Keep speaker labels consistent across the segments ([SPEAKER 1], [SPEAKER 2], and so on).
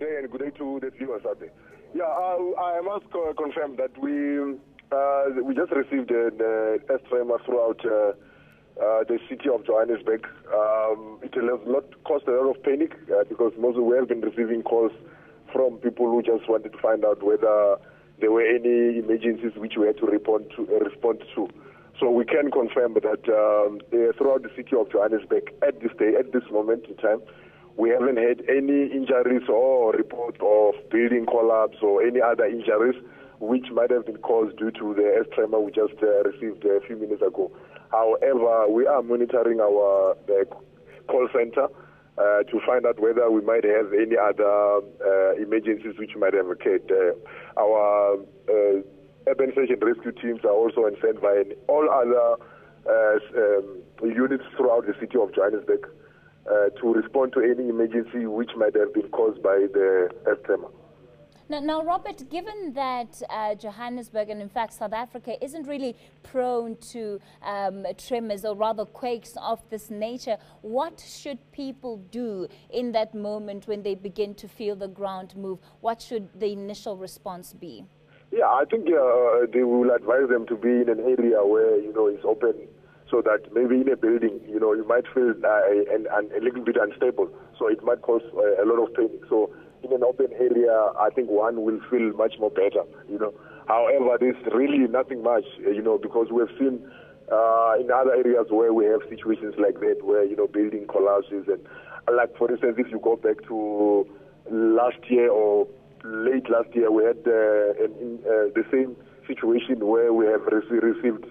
[SPEAKER 1] day and good day to the viewers out there. Yeah, I must confirm that we just received an air tremor throughout the city of Johannesburg. It has not caused a lot of panic because mostly we have been receiving calls from people who just wanted to find out whether there were any emergencies which we had to respond to. So we can confirm that throughout the city of Johannesburg at this moment in time, we haven't had any injuries or report of building collapse or any other injuries which might have been caused due to the air tremor we just received a few minutes ago. However, we are monitoring our call center to find out whether we might have any other emergencies which might have occurred. Our urban search and rescue teams are also on standby, and all other units throughout the city of Johannesburg to respond to any emergency which might have been caused by the air tremor.
[SPEAKER 2] Now, Robert, given that Johannesburg and in fact South Africa isn't really prone to tremors or rather quakes of this nature, what should people do in that moment when they begin to feel the ground move? What should the initial response be?
[SPEAKER 1] Yeah, I think they will advise them to be in an area where, it's open, so that maybe in a building, you might feel a little bit unstable. So it might cause a lot of panic. So in an open area, I think one will feel much more better, However, there's really nothing much, because we've seen in other areas where we have situations like that, where, building collapses. And like, for instance, if you go back to last year or late last year, we had the same situation where we have received,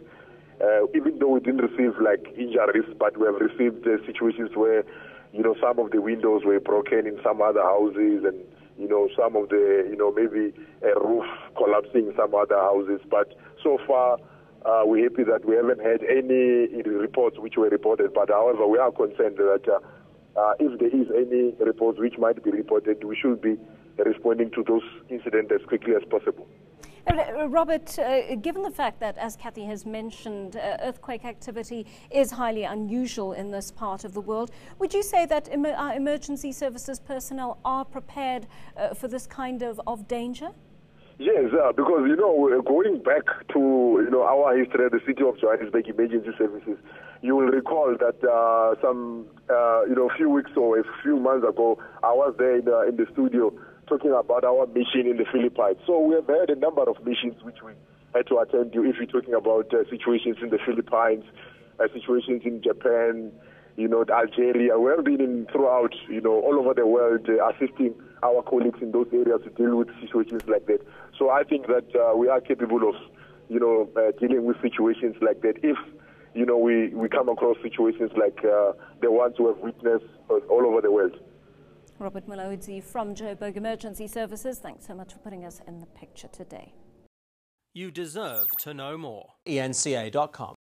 [SPEAKER 1] even though we didn't receive like injuries, but we have received situations where, some of the windows were broken in some other houses, and, some of the, maybe a roof collapsing in some other houses. But so far, we're happy that we haven't had any reports which were reported. But however, we are concerned that if there is any reports which might be reported, we should be responding to those incidents as quickly as possible.
[SPEAKER 3] Robert, given the fact that, as Kathy has mentioned, earthquake activity is highly unusual in this part of the world, would you say that our emergency services personnel are prepared for this kind of danger?
[SPEAKER 1] Yes, because, going back to, our history at the city of Johannesburg Emergency Services, you will recall that some, few weeks or a few months ago, I was there in the studio talking about our mission in the Philippines. So we have had a number of missions which we had to attend to. If you're talking about situations in the Philippines, situations in Japan, Algeria, we have been throughout, all over the world assisting our colleagues in those areas to deal with situations like that. So I think that we are capable of, dealing with situations like that if, we come across situations like the ones we have witnessed all over the world.
[SPEAKER 3] Robert Mulaudzi from Joburg Emergency Services, thanks so much for putting us in the picture today.
[SPEAKER 4] You deserve to know more.
[SPEAKER 5] eNCA.com